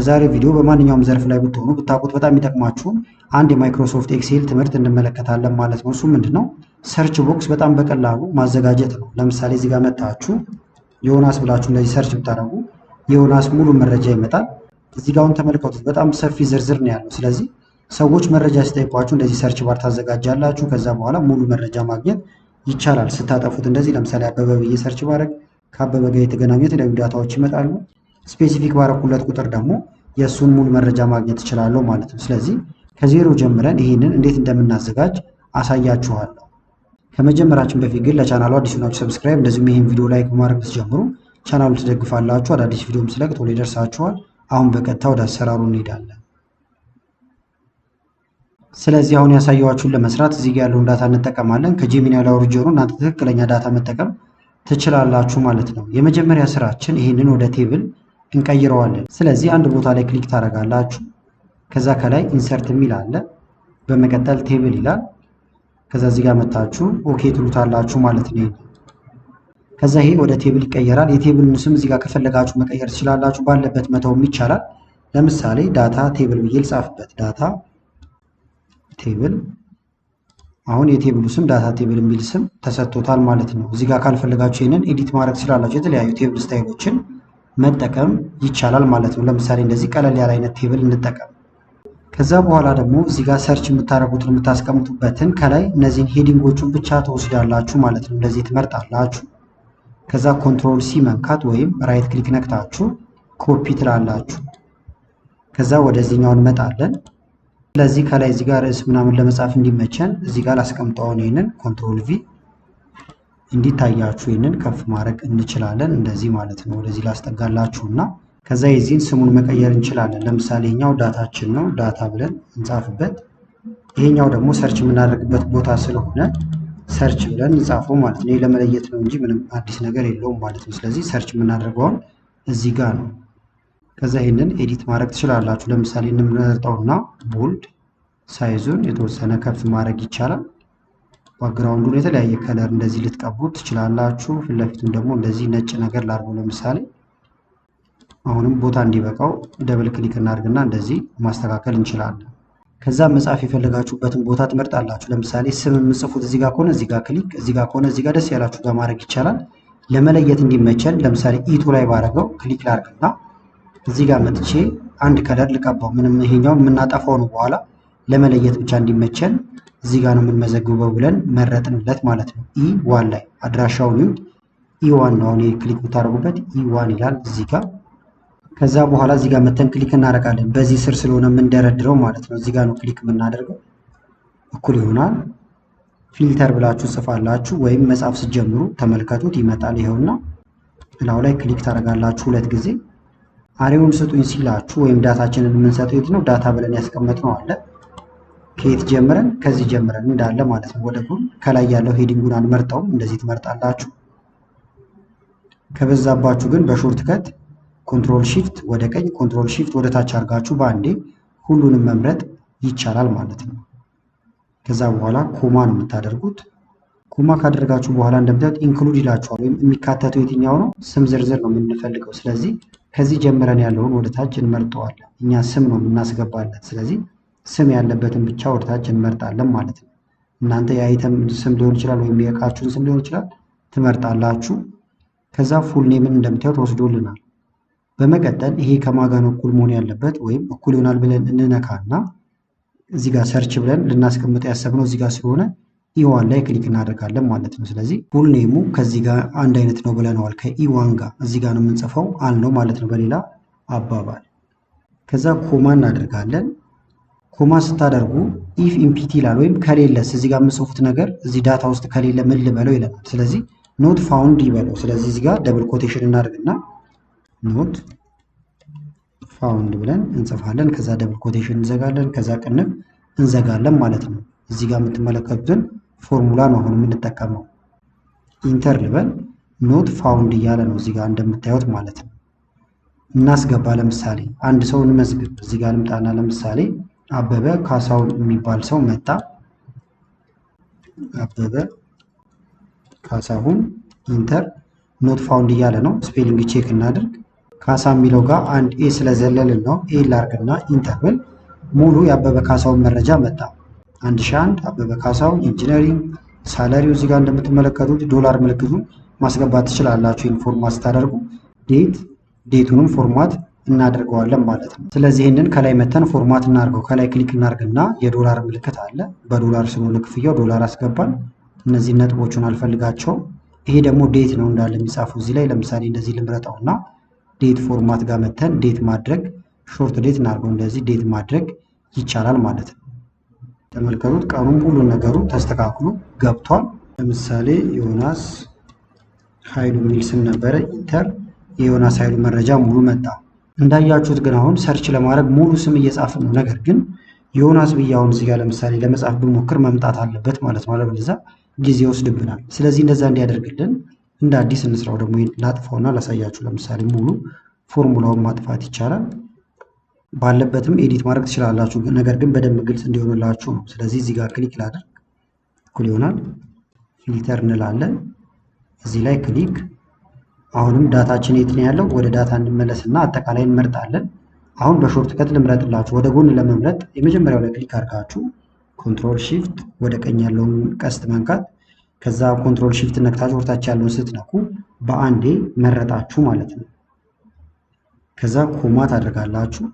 በዛሬ ቪዲዮ በማንኛውም ዘርፍ ላይ ብትሆኑ ብታውቁት በጣም የሚጠቅማችሁ አንድ የማይክሮሶፍት ኤክሴል ትምህርት እንመለከታለን ማለት ነው። እሱ ምንድነው? ሰርች ቦክስ በጣም በቀላሉ ማዘጋጀት ነው። ለምሳሌ እዚህ ጋር መታችሁ ዮናስ ብላችሁ እንደዚህ ሰርች ብታደርጉ የዮናስ ሙሉ መረጃ ይመጣል። እዚህ ጋር አሁን ተመልከቱት፣ በጣም ሰፊ ዝርዝር ነው ያለው። ስለዚህ ሰዎች መረጃ ሲጠይቋችሁ እንደዚህ ሰርች ባር ታዘጋጃላችሁ። ከዛ በኋላ ሙሉ መረጃ ማግኘት ይቻላል ስታጠፉት። እንደዚህ ለምሳሌ አበበ ብዬ ሰርች ባረግ ከአበበ ጋር የተገናኙ የተለያዩ ዳታዎች ይመጣሉ። ስፔሲፊክ ባረኩለት ቁጥር ደግሞ የእሱን ሙሉ መረጃ ማግኘት እችላለሁ ማለት ነው። ስለዚህ ከዜሮ ጀምረን ይህንን እንዴት እንደምናዘጋጅ አሳያችኋለሁ። ከመጀመራችን በፊት ግን ለቻናሉ አዲስ ናችሁ ሰብስክራይብ፣ እንደዚሁም ይህን ቪዲዮ ላይክ በማድረግ ብትጀምሩ ቻናሉ ትደግፋላችሁ። አዳዲስ ቪዲዮም ስለቅ ቶሎ ይደርሳችኋል። አሁን በቀጥታ ወደ አሰራሩ እንሄዳለን። ስለዚህ አሁን ያሳየኋችሁን ለመስራት እዚህ ጋር ያለውን ዳታ እንጠቀማለን። ከጄሚናይ ላይ አውርጄ ነው እናንተ ትክክለኛ ዳታ መጠቀም ትችላላችሁ ማለት ነው። የመጀመሪያ ስራችን ይህንን ወደ ቴብል እንቀይረዋለን። ስለዚህ አንድ ቦታ ላይ ክሊክ ታደርጋላችሁ። ከዛ ከላይ ኢንሰርት የሚል አለ። በመቀጠል ቴብል ይላል። ከዛ እዚህ ጋር መታችሁ ኦኬ ትሉታላችሁ ማለት ነው። ከዛ ይሄ ወደ ቴብል ይቀየራል። የቴብሉን ስም እዚህ ጋር ከፈለጋችሁ መቀየር ትችላላችሁ፣ ባለበት መተውም ይቻላል። ለምሳሌ ዳታ ቴብል ብዬ ልጻፍበት። ዳታ ቴብል። አሁን የቴብሉ ስም ዳታ ቴብል የሚል ስም ተሰጥቶታል ማለት ነው። እዚህ ጋር ካልፈለጋችሁ ይሄንን ኤዲት ማድረግ ትችላላችሁ። የተለያዩ ቴብል ስታይሎችን መጠቀም ይቻላል ማለት ነው። ለምሳሌ እንደዚህ ቀለል ያለ አይነት ቴብል እንጠቀም። ከዛ በኋላ ደግሞ እዚህ ጋር ሰርች የምታደርጉትን የምታስቀምጡበትን ከላይ እነዚህን ሄዲንጎቹን ብቻ ትወስዳላችሁ ማለት ነው። እንደዚህ ትመርጣላችሁ። ከዛ ኮንትሮል ሲ መንካት ወይም ራይት ክሊክ ነክታችሁ ኮፒ ትላላችሁ። ከዛ ወደዚህኛው እንመጣለን። ስለዚህ ከላይ እዚህ ጋር ርዕስ ምናምን ለመጻፍ እንዲመቸን እዚህ ጋር ላስቀምጠውን ይሄንን ኮንትሮል ቪ እንዲታያችሁ ይሄንን ከፍ ማድረግ እንችላለን። እንደዚህ ማለት ነው። ወደዚህ ላስጠጋላችሁና ከዛ የዚህን ስሙን መቀየር እንችላለን። ለምሳሌ ይሄኛው ዳታችን ነው፣ ዳታ ብለን እንጻፍበት። ይሄኛው ደግሞ ሰርች የምናደርግበት ቦታ ስለሆነ ሰርች ብለን እንጻፈው ማለት ነው። ይሄ ለመለየት ነው እንጂ ምንም አዲስ ነገር የለውም ማለት ነው። ስለዚህ ሰርች የምናደርገውን እዚህ ጋር ነው። ከዛ ይሄንን ኤዲት ማድረግ ትችላላችሁ። ለምሳሌ እንመርጠውና ቦልድ ሳይዙን የተወሰነ ከፍ ማድረግ ይቻላል። ባክግራውንዱን የተለያየ ከለር እንደዚህ ልትቀቡት ትችላላችሁ። ፊት ለፊቱን ደግሞ እንደዚህ ነጭ ነገር ላድርገው ለምሳሌ። አሁንም ቦታ እንዲበቃው ደብል ክሊክ እናድርግና እንደዚህ ማስተካከል እንችላለን። ከዛ መጻፍ የፈለጋችሁበትን ቦታ ትመርጣላችሁ። ለምሳሌ ስም የምጽፉት እዚህ ጋር ከሆነ እዚህ ጋር ክሊክ፣ እዚህ ጋር ከሆነ እዚህ ጋር ደስ ያላችሁ ጋር ማድረግ ይቻላል። ለመለየት እንዲመቸን ለምሳሌ ኢቱ ላይ ባረገው ክሊክ ላድርግና እዚህ ጋር መጥቼ አንድ ከለር ልቀባው። ምንም ይሄኛው የምናጠፋው ነው በኋላ ለመለየት ብቻ እንዲመቸን እዚህ ጋር ነው የምንመዘግበው ብለን መረጥንለት ማለት ነው። ኢ1 ላይ አድራሻውን ይሁን ኢ1 ነው። አሁን ክሊክ ብታደርጉበት ኢ1 ይላል እዚህ ጋር። ከዛ በኋላ እዚህ ጋር መተን ክሊክ እናደርጋለን። በዚህ ስር ስለሆነ የምንደረድረው ማለት ነው። እዚህ ጋር ነው ክሊክ የምናደርገው። እኩል ይሆናል። ፊልተር ብላችሁ ጽፋላችሁ ወይም መጻፍ ስትጀምሩ ተመልከቱት ይመጣል። ይኸውና እላው ላይ ክሊክ ታደርጋላችሁ ሁለት ጊዜ። አሬውን ስጡኝ ሲላችሁ ወይም ዳታችንን የምንሰጠው የት ነው? ዳታ ብለን ያስቀመጥነው አለ። ከየት ጀምረን? ከዚህ ጀምረን እንዳለ ማለት ነው። ወደ ጎን ከላይ ያለው ሄዲንጉን አንመርጠውም፣ እንደዚህ ትመርጣላችሁ። ከበዛባችሁ ግን በሾርት ከት ኮንትሮል ሺፍት ወደ ቀኝ፣ ኮንትሮል ሺፍት ወደ ታች አድርጋችሁ በአንዴ ሁሉንም መምረጥ ይቻላል ማለት ነው። ከዛ በኋላ ኮማ ነው የምታደርጉት። ኮማ ካደረጋችሁ በኋላ እንደምታዩት ኢንክሉድ ይላችኋል። ወይም የሚካተተው የትኛው ነው? ስም ዝርዝር ነው የምንፈልገው። ስለዚህ ከዚህ ጀምረን ያለውን ወደ ታች እንመርጠዋለን። እኛ ስም ነው የምናስገባለን። ስለዚህ ስም ያለበትን ብቻ ወደ ታች እንመርጣለን ማለት ነው። እናንተ የአይተም ስም ሊሆን ይችላል ወይም የእቃችሁን ስም ሊሆን ይችላል ትመርጣላችሁ። ከዛ ፉል ኔምን እንደምታዩት ወስዶልናል። በመቀጠል ይሄ ከማን ጋር ነው እኩል መሆን ያለበት ወይም እኩል ይሆናል ብለን እንነካና እዚህ ጋር ሰርች ብለን ልናስቀምጥ ያሰብነው እዚህ ጋር ስለሆነ ኢዋን ላይ ክሊክ እናደርጋለን ማለት ነው። ስለዚህ ፉል ኔሙ ከዚህ ጋር አንድ አይነት ነው ብለነዋል። ከኢዋን ጋር እዚህ ጋር ነው የምንጽፈው አልነው ማለት ነው በሌላ አባባል። ከዛ ኮማ እናደርጋለን። ኮማ ስታደርጉ ኢፍ ኢምፒቲ ይላል ወይም ከሌለስ እዚህ ጋር የምጽፉት ነገር እዚህ ዳታ ውስጥ ከሌለ ምን ልበለው ይለናል። ስለዚህ ኖት ፋውንድ ይበለው። ስለዚህ እዚህ ጋር ደብል ኮቴሽን እናደርግና ኖት ፋውንድ ብለን እንጽፋለን። ከዛ ደብል ኮቴሽን እንዘጋለን። ከዛ ቅንፍ እንዘጋለን ማለት ነው። እዚህ ጋር የምትመለከቱትን ፎርሙላ ነው አሁን የምንጠቀመው። ኢንተር ልበል። ኖት ፋውንድ እያለ ነው እዚህ ጋር እንደምታዩት ማለት ነው። እናስገባ። ለምሳሌ አንድ ሰው እንመዝግብ። እዚህ ጋር ልምጣና ለምሳሌ አበበ ካሳሁን የሚባል ሰው መጣ። አበበ ካሳሁን ኢንተር። ኖት ፋውንድ እያለ ነው። ስፔሊንግ ቼክ እናድርግ። ካሳ የሚለው ጋር አንድ ኤ ስለዘለልን ነው። ኤ ላርግና ኢንተርብል ሙሉ የአበበ ካሳውን መረጃ መጣ። 1001 አበበ ካሳውን ኢንጂነሪንግ ሳለሪው እዚህ ጋር እንደምትመለከቱት ዶላር ምልክቱን ማስገባት ትችላላችሁ። ይህን ፎርማት ስታደርጉ ዴቱንም ፎርማት እናደርገዋለን ማለት ነው። ስለዚህ ይህንን ከላይ መተን ፎርማት እናድርገው። ከላይ ክሊክ እናድርግና የዶላር ምልክት አለ። በዶላር ስለሆነ ክፍያው ዶላር አስገባል። እነዚህ ነጥቦቹን አልፈልጋቸውም። ይሄ ደግሞ ዴት ነው እንዳለ የሚጻፈው እዚህ ላይ። ለምሳሌ እንደዚህ ልምረጠውና ዴት ፎርማት ጋር መተን ዴት ማድረግ ሾርት ዴት እናድርገው። እንደዚህ ዴት ማድረግ ይቻላል ማለት ነው። ተመልከቱት፣ ቀኑን ሁሉ ነገሩ ተስተካክሎ ገብቷል። ለምሳሌ ዮናስ ኃይሉ የሚል ስም ነበረ። ኢንተር የዮናስ ኃይሉ መረጃ ሙሉ መጣ። እንዳያችሁት ግን አሁን ሰርች ለማድረግ ሙሉ ስም እየጻፍን ነው። ነገር ግን ዮናስ ብዬ አሁን እዚህ ጋር ለምሳሌ ለመጻፍ ብሞክር መምጣት አለበት ማለት ነው። አለበለዚያ ጊዜ ይወስድብናል። ስለዚህ እንደዛ እንዲያደርግልን እንደ አዲስ እንስራው። ደግሞ ላጥፋውና ላሳያችሁ። ለምሳሌ ሙሉ ፎርሙላውን ማጥፋት ይቻላል። ባለበትም ኤዲት ማድረግ ትችላላችሁ። ነገር ግን በደንብ ግልጽ እንዲሆንላችሁ ነው። ስለዚህ እዚህ ጋር ክሊክ ላድርግ፣ እኩል ይሆናል። ፊልተር እንላለን። እዚህ ላይ ክሊክ። አሁንም ዳታችን የት ነው ያለው? ወደ ዳታ እንመለስና አጠቃላይ እንመርጣለን። አሁን በሾርት ከት ልምረጥላችሁ። ወደ ጎን ለመምረጥ የመጀመሪያው ላይ ክሊክ አድርጋችሁ ኮንትሮል ሺፍት ወደ ቀኝ ያለውን ቀስት መንካት፣ ከዛ ኮንትሮል ሺፍት ነክታችሁ ወርታች ያለውን ስትነኩ በአንዴ መረጣችሁ ማለት ነው። ከዛ ኮማ ታደርጋላችሁ።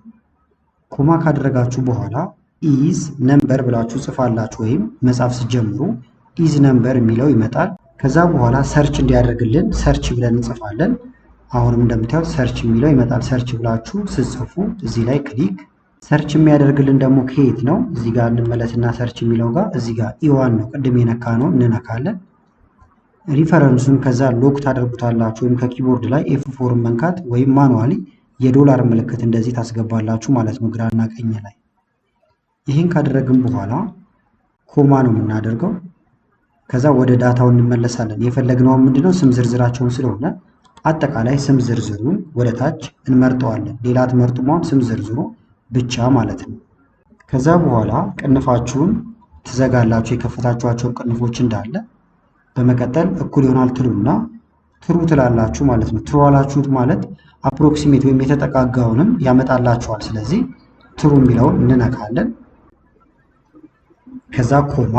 ኮማ ካደረጋችሁ በኋላ ኢዝ ነምበር ብላችሁ ጽፋላችሁ፣ ወይም መጻፍ ስትጀምሩ ኢዝ ነምበር የሚለው ይመጣል። ከዛ በኋላ ሰርች እንዲያደርግልን ሰርች ብለን እንጽፋለን። አሁንም እንደምታዩት ሰርች የሚለው ይመጣል። ሰርች ብላችሁ ስትጽፉ እዚህ ላይ ክሊክ። ሰርች የሚያደርግልን ደግሞ ከየት ነው? እዚህ ጋር እንመለስና ሰርች የሚለው ጋር እዚህ ጋር ኢዋን ነው ቅድም የነካ ነው እንነካለን። ሪፈረንሱን ከዛ ሎክ ታደርጉታላችሁ፣ ወይም ከኪቦርድ ላይ ኤፍ4 መንካት ወይም ማኑዋሊ የዶላር ምልክት እንደዚህ ታስገባላችሁ ማለት ነው፣ ግራና ቀኝ ላይ። ይህን ካደረግን በኋላ ኮማ ነው የምናደርገው። ከዛ ወደ ዳታው እንመለሳለን። የፈለግነው ምንድነው? ስም ዝርዝራቸውን ስለሆነ አጠቃላይ ስም ዝርዝሩን ወደ ታች እንመርጠዋለን። ሌላ ትመርጡም፣ አሁን ስም ዝርዝሩ ብቻ ማለት ነው። ከዛ በኋላ ቅንፋችሁን ትዘጋላችሁ፣ የከፈታችኋቸውን ቅንፎች እንዳለ። በመቀጠል እኩል ይሆናል ትሉና ትሩ ትላላችሁ ማለት ነው። ትሩ አላችሁት ማለት አፕሮክሲሜት ወይም የተጠጋጋውንም ያመጣላችኋል። ስለዚህ ትሩ የሚለውን እንነካለን። ከዛ ኮማ።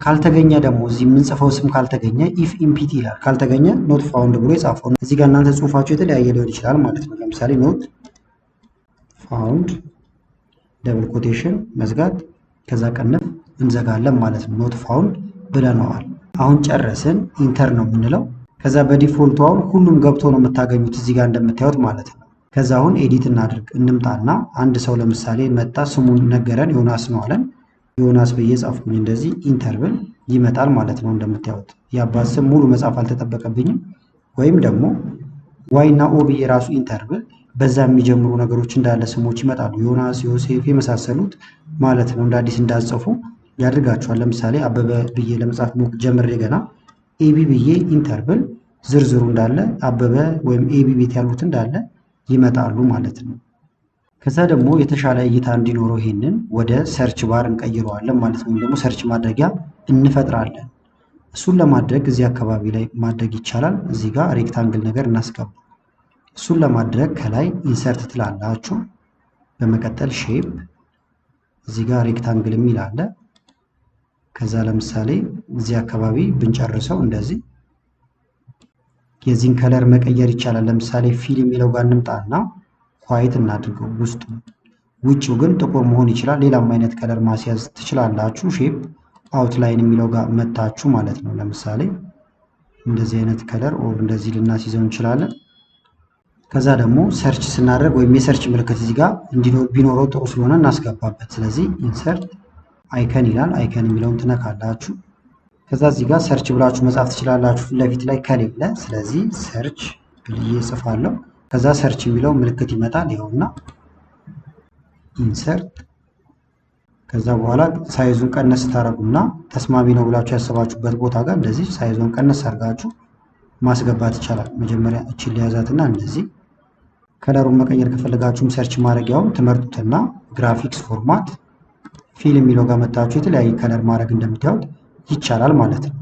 ካልተገኘ ደግሞ እዚህ የምንጽፈው ስም ካልተገኘ ኢፍ ኢምፒቲ ይላል። ካልተገኘ ኖት ፋውንድ ብሎ የጻፈው እዚህ ጋር እናንተ ጽሁፋችሁ የተለያየ ሊሆን ይችላል ማለት ነው። ለምሳሌ ኖት ፋውንድ ደብል ኮቴሽን መዝጋት፣ ከዛ ቀንፍ እንዘጋለን ማለት ነው። ኖት ፋውንድ ብለነዋል። አሁን ጨረስን። ኢንተር ነው የምንለው። ከዛ በዲፎልቱ አሁን ሁሉም ገብቶ ነው የምታገኙት እዚህ ጋር እንደምታዩት ማለት ነው። ከዛ አሁን ኤዲት እናድርግ። እንምጣና አንድ ሰው ለምሳሌ መጣ፣ ስሙን ነገረን፣ ዮናስ ነው አለን። ዮናስ ብዬ ጻፍኩኝ፣ እንደዚህ ኢንተርብል ይመጣል ማለት ነው። እንደምታዩት የአባት ስም ሙሉ መጻፍ አልተጠበቀብኝም። ወይም ደግሞ ዋይ እና ኦ ብዬ ራሱ ኢንተርብል በዛ የሚጀምሩ ነገሮች እንዳለ ስሞች ይመጣሉ። ዮናስ፣ ዮሴፍ የመሳሰሉት ማለት ነው። እንደ አዲስ እንዳጽፉ ያድርጋቸዋል። ለምሳሌ አበበ ብዬ ለመጻፍ ሞክ ጀምሬ ገና ኤቢ ብዬ ኢንተርብል ዝርዝሩ እንዳለ አበበ ወይም ኤቢ ቤት ያሉት እንዳለ ይመጣሉ ማለት ነው። ከዛ ደግሞ የተሻለ እይታ እንዲኖረው ይሄንን ወደ ሰርች ባር እንቀይረዋለን ማለት ነው። ወይም ደግሞ ሰርች ማድረጊያ እንፈጥራለን። እሱን ለማድረግ እዚህ አካባቢ ላይ ማድረግ ይቻላል። እዚህ ጋር ሬክታንግል ነገር እናስገባ። እሱን ለማድረግ ከላይ ኢንሰርት ትላላችሁ። በመቀጠል ሼፕ፣ እዚህ ጋር ሬክታንግል የሚል አለ። ከዛ ለምሳሌ እዚህ አካባቢ ብንጨርሰው እንደዚህ የዚህን ከለር መቀየር ይቻላል። ለምሳሌ ፊል የሚለው ጋር እንምጣና ዋይት እናድርገው ውስጡ። ውጭው ግን ጥቁር መሆን ይችላል። ሌላም አይነት ከለር ማስያዝ ትችላላችሁ። ሼፕ አውትላይን የሚለው ጋር መታችሁ ማለት ነው። ለምሳሌ እንደዚህ አይነት ከለር ኦር እንደዚህ ልናስይዘው እንችላለን። ከዛ ደግሞ ሰርች ስናደርግ ወይም የሰርች ምልክት እዚህ ጋር ቢኖረው ጥሩ ስለሆነ እናስገባበት። ስለዚህ ኢንሰርት አይከን ይላል። አይከን የሚለውን ትነካላችሁ። ከዛ እዚህ ጋር ሰርች ብላችሁ መጻፍ ትችላላችሁ ፊት ለፊት ላይ ከሌለ። ስለዚህ ሰርች ብዬ ጽፋለሁ። ከዛ ሰርች የሚለው ምልክት ይመጣል። ይኸውና ኢንሰርት። ከዛ በኋላ ሳይዙን ቀነስ ታደርጉና ተስማሚ ነው ብላችሁ ያሰባችሁበት ቦታ ጋር እንደዚህ ሳይዙን ቀነስ አድርጋችሁ ማስገባት ይቻላል። መጀመሪያ እቺን ሊያዛትና እንደዚህ። ከለሩን መቀየር ከፈለጋችሁም ሰርች ማድረጊያውን ትመርጡትና ግራፊክስ ፎርማት ፊል የሚለው ጋር መጣችሁ የተለያየ ከለር ማድረግ እንደምታዩት ይቻላል ማለት ነው።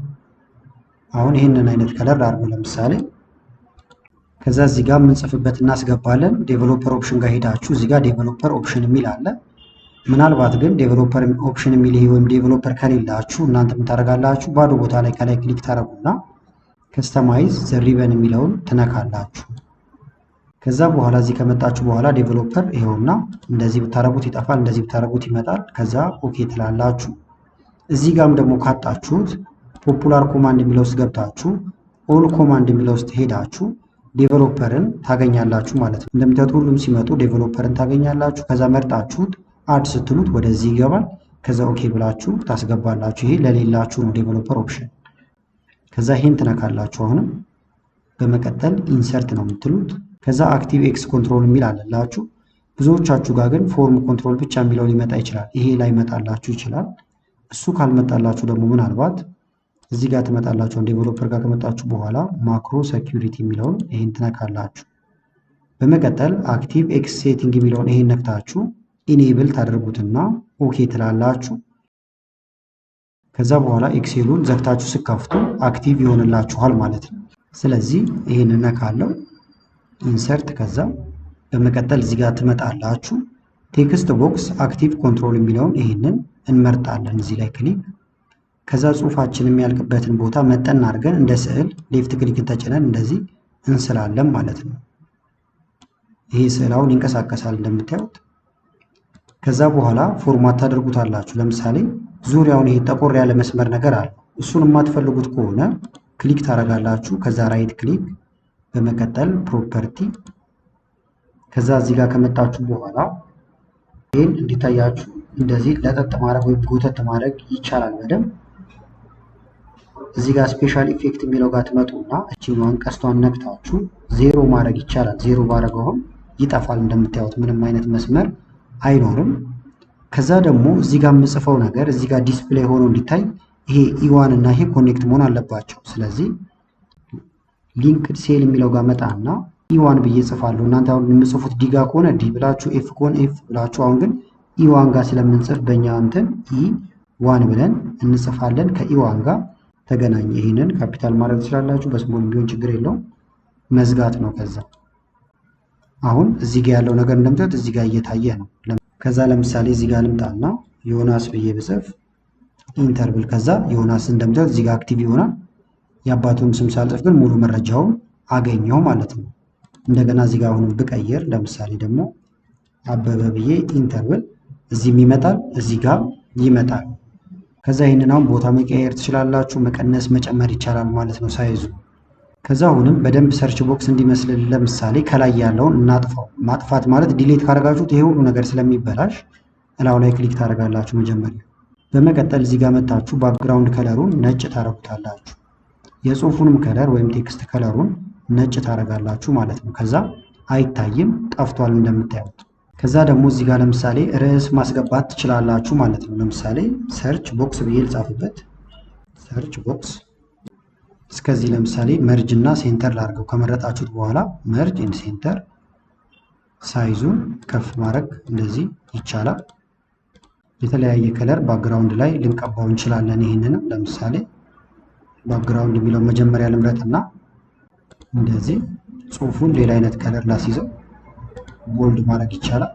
አሁን ይህንን አይነት ከለር አድርጎ ለምሳሌ ከዛ እዚህ ጋር የምንጽፍበት እናስገባለን። ዴቨሎፐር ኦፕሽን ጋር ሄዳችሁ እዚህ ጋር ዴቨሎፐር ኦፕሽን የሚል አለ። ምናልባት ግን ዴቨሎፐር ኦፕሽን የሚል ይሄ ወይም ዴቨሎፐር ከሌላችሁ እናንተ ምን ታደርጋላችሁ? ባዶ ቦታ ላይ ከላይ ክሊክ ታደርጉና ከስተማይዝ ዘ ሪበን የሚለውን ትነካላችሁ። ከዛ በኋላ እዚህ ከመጣችሁ በኋላ ዴቨሎፐር ይሄውና እንደዚህ ብታረጉት ይጠፋል፣ እንደዚህ ብታረጉት ይመጣል። ከዛ ኦኬ ትላላችሁ። እዚህ ጋርም ደግሞ ካጣችሁት ፖፑላር ኮማንድ የሚለው ውስጥ ገብታችሁ ኦል ኮማንድ የሚለው ውስጥ ሄዳችሁ ዴቨሎፐርን ታገኛላችሁ ማለት ነው። እንደምታዩት ሁሉም ሲመጡ ዴቨሎፐርን ታገኛላችሁ። ከዛ መርጣችሁት አድ ስትሉት ወደዚህ ይገባል። ከዛ ኦኬ ብላችሁ ታስገባላችሁ። ይሄ ለሌላችሁ ነው ዴቨሎፐር ኦፕሽን። ከዛ ይሄን ትነካላችሁ። አሁንም በመቀጠል ኢንሰርት ነው የምትሉት። ከዛ አክቲቭ ኤክስ ኮንትሮል የሚል አለላችሁ። ብዙዎቻችሁ ጋር ግን ፎርም ኮንትሮል ብቻ የሚለው ሊመጣ ይችላል። ይሄ ላይ መጣላችሁ ይችላል። እሱ ካልመጣላችሁ ደግሞ ምናልባት እዚህ ጋር ትመጣላችሁ። ዴቨሎፐር ጋር ከመጣችሁ በኋላ ማክሮ ሴኩሪቲ የሚለውን ይሄን ትነካላችሁ። በመቀጠል አክቲቭ ኤክስ ሴቲንግ የሚለውን ይሄን ነክታችሁ ኢኔብል ታደርጉትና ኦኬ ትላላችሁ። ከዛ በኋላ ኤክሴሉን ዘግታችሁ ስከፍቱ አክቲቭ ይሆንላችኋል ማለት ነው። ስለዚህ ይሄን ነካለው ኢንሰርት። ከዛ በመቀጠል እዚህ ጋር ትመጣላችሁ። ቴክስት ቦክስ አክቲቭ ኮንትሮል የሚለውን ይሄንን እንመርጣለን። እዚህ ላይ ክሊክ ከዛ ጽሁፋችን የሚያልቅበትን ቦታ መጠን አድርገን እንደ ስዕል ሌፍት ክሊክን ተጭነን እንደዚህ እንስላለን ማለት ነው። ይሄ ስዕላውን ይንቀሳቀሳል እንደምታዩት። ከዛ በኋላ ፎርማት ታደርጉታላችሁ። ለምሳሌ ዙሪያውን ይሄ ጠቆር ያለ መስመር ነገር አለ። እሱን የማትፈልጉት ከሆነ ክሊክ ታደርጋላችሁ። ከዛ ራይት ክሊክ በመቀጠል ፕሮፐርቲ። ከዛ እዚህ ጋር ከመጣችሁ በኋላ ይሄን እንዲታያችሁ እንደዚህ ለጠጥ ማድረግ ወይም ጎተት ማድረግ ይቻላል በደንብ። እዚህ ጋር ስፔሻል ኢፌክት የሚለው ጋር ትመጡና እችኛዋን ቀስቷን ነክታችሁ ዜሮ ማድረግ ይቻላል። ዜሮ ባደረገውም ይጠፋል። እንደምታዩት ምንም አይነት መስመር አይኖርም። ከዛ ደግሞ እዚህ ጋር የምጽፈው ነገር እዚህ ጋር ዲስፕሌይ ሆኖ እንዲታይ ይሄ ኢዋን እና ይሄ ኮኔክት መሆን አለባቸው። ስለዚህ ሊንክድ ሴል የሚለው ጋር መጣና ኢዋን ብዬ ጽፋለሁ። እናንተ አሁን የምጽፉት ዲጋ ከሆነ ዲ ብላችሁ ኤፍ ከሆነ ኤፍ ብላችሁ፣ አሁን ግን ኢዋን ጋር ስለምንጽፍ በእኛ እንትን ኢዋን ብለን እንጽፋለን። ከኢዋን ጋር ተገናኘ። ይህንን ካፒታል ማድረግ ትችላላችሁ። በስሞል ቢሆን ችግር የለውም። መዝጋት ነው። ከዛ አሁን እዚህ ጋር ያለው ነገር እንደምታዩት እዚህ ጋር እየታየ ነው። ከዛ ለምሳሌ እዚህ ጋር ልምጣና ዮናስ ብዬ ብጽፍ ኢንተር ብል ከዛ ዮናስ እንደምታዩት እዚህ ጋር አክቲቭ ይሆናል። የአባቱን ስም ሳልጽፍ ግን ሙሉ መረጃውን አገኘው ማለት ነው። እንደገና እዚህ ጋር አሁንም ብቀይር ለምሳሌ ደግሞ አበበ ብዬ ኢንተር ብል እዚህም ይመጣል፣ እዚህ ጋር ይመጣል። ከዛ ይህንን አሁን ቦታ መቀየር ትችላላችሁ፣ መቀነስ መጨመር ይቻላል ማለት ነው ሳይዙ። ከዛ አሁንም በደንብ ሰርች ቦክስ እንዲመስል ለምሳሌ ከላይ ያለውን እናጥፋው። ማጥፋት ማለት ዲሌት ካደረጋችሁት ይሄ ሁሉ ነገር ስለሚበላሽ እላው ላይ ክሊክ ታደርጋላችሁ መጀመሪያ። በመቀጠል እዚህ ጋር መታችሁ ባክግራውንድ ከለሩን ነጭ ታደርጉታላችሁ። የጽሁፉንም ከለር ወይም ቴክስት ከለሩን ነጭ ታደርጋላችሁ ማለት ነው። ከዛ አይታይም፣ ጠፍቷል እንደምታዩት። ከዛ ደግሞ እዚህ ጋር ለምሳሌ ርዕስ ማስገባት ትችላላችሁ ማለት ነው። ለምሳሌ ሰርች ቦክስ ብዬ ልጻፍበት። ሰርች ቦክስ እስከዚህ ለምሳሌ መርጅ እና ሴንተር ላድርገው። ከመረጣችሁት በኋላ መርጅ ኤንድ ሴንተር፣ ሳይዙን ከፍ ማድረግ እንደዚህ ይቻላል። የተለያየ ከለር ባክግራውንድ ላይ ልንቀባው እንችላለን። ይህንንም ለምሳሌ ባክግራውንድ የሚለው መጀመሪያ ልምረጥና እንደዚህ ጽሁፉን ሌላ አይነት ከለር ላስይዘው፣ ቦልድ ማድረግ ይቻላል።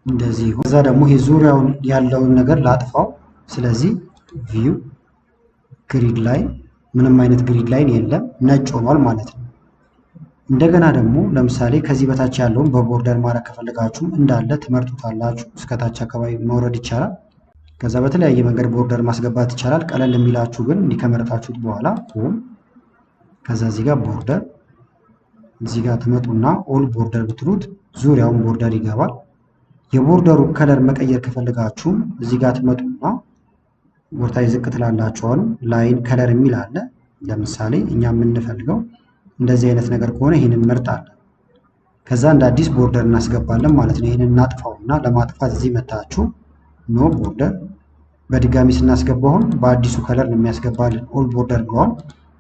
እንደዚህ ከዛ ደግሞ ይሄ ዙሪያውን ያለውን ነገር ላጥፋው። ስለዚህ ቪው ግሪድ ላይን፣ ምንም አይነት ግሪድ ላይን የለም፣ ነጭ ሆኗል ማለት ነው። እንደገና ደግሞ ለምሳሌ ከዚህ በታች ያለውን በቦርደር ማድረግ ከፈለጋችሁም እንዳለ ትመርጡታላችሁ። እስከታች አካባቢ መውረድ ይቻላል። ከዛ በተለያየ መንገድ ቦርደር ማስገባት ይቻላል። ቀለል የሚላችሁ ግን እንዲህ ከመረጣችሁት በኋላ ሆም፣ ከዛ እዚህ ጋር ቦርደር፣ እዚህ ጋር ትመጡና ኦል ቦርደር ብትሉት ዙሪያውን ቦርደር ይገባል። የቦርደሩ ከለር መቀየር ከፈለጋችሁም እዚህ ጋር ትመጡና ወርታይ ዝቅ ትላላችኋል። ላይን ከለር የሚል አለ። ለምሳሌ እኛ የምንፈልገው እንደዚህ አይነት ነገር ከሆነ ይህንን እንመርጣለን። ከዛ እንደ አዲስ ቦርደር እናስገባለን ማለት ነው። ይህንን እናጥፋውና ለማጥፋት እዚህ መታችሁ ኖ ቦርደር፣ በድጋሚ ስናስገባውን በአዲሱ ከለር ነው የሚያስገባልን። ኦል ቦርደር ብለዋል።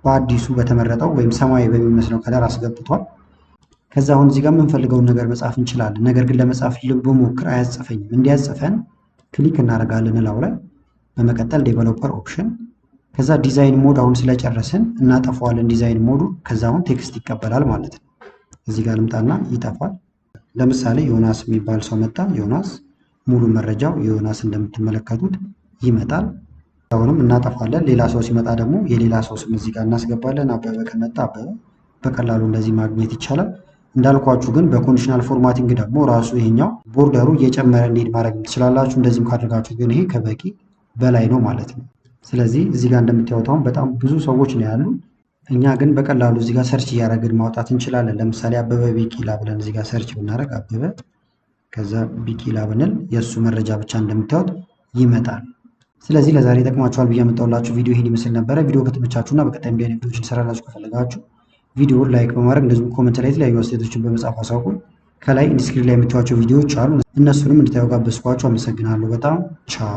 በአዲሱ በተመረጠው ወይም ሰማያዊ በሚመስለው ከለር አስገብቷል። ከዛ አሁን እዚህ ጋር የምንፈልገውን ነገር መጻፍ እንችላለን። ነገር ግን ለመጻፍ ብሞክር አያጽፈኝም። እንዲያጽፈን ክሊክ እናደርጋለን እላው ላይ። በመቀጠል ዴቨሎፐር ኦፕሽን፣ ከዛ ዲዛይን ሞድ አሁን ስለጨረስን እናጠፋዋለን ዲዛይን ሞዱ። ከዛ አሁን ቴክስት ይቀበላል ማለት ነው። እዚህ ጋር ልምጣና ይጠፋል። ለምሳሌ ዮናስ የሚባል ሰው መጣ። ዮናስ ሙሉ መረጃው ዮናስ እንደምትመለከቱት ይመጣል። አሁንም እናጠፋለን። ሌላ ሰው ሲመጣ ደግሞ የሌላ ሰው ስም እዚህ ጋር እናስገባለን። አበበ ከመጣ አበበ በቀላሉ እንደዚህ ማግኘት ይቻላል። እንዳልኳችሁ ግን በኮንዲሽናል ፎርማቲንግ ደግሞ ራሱ ይሄኛው ቦርደሩ እየጨመረ እንዲሄድ ማድረግ ትችላላችሁ። እንደዚህም ካደርጋችሁ ግን ይሄ ከበቂ በላይ ነው ማለት ነው። ስለዚህ እዚህ ጋር እንደምታዩት አሁን በጣም ብዙ ሰዎች ነው ያሉ። እኛ ግን በቀላሉ እዚህ ጋር ሰርች እያደረግን ማውጣት እንችላለን። ለምሳሌ አበበ ቢቂላ ብለን እዚህ ጋር ሰርች ብናደርግ አበበ ከዛ ቢቂላ ብንል የእሱ መረጃ ብቻ እንደምታዩት ይመጣል። ስለዚህ ለዛሬ ይጠቅማችኋል ብዬ ያመጣሁላችሁ ቪዲዮ ይህን ይመስል ነበረ። ቪዲዮ ከተመቻችሁና በቀጣይ እንዲህ አይነት ቪዲዮዎችን እንሰራላችሁ ከፈለጋችሁ ቪዲዮውን ላይክ በማድረግ እንደዚሁም ኮሜንት ላይ የተለያዩ አስተያየቶችን በመጻፍ አሳውቁን። ከላይ ኢንስክሪን ላይ የምታዩቸው ቪዲዮዎች አሉ፣ እነሱንም እንድታዩ ጋበዝኳችሁ። አመሰግናለሁ በጣም ቻው።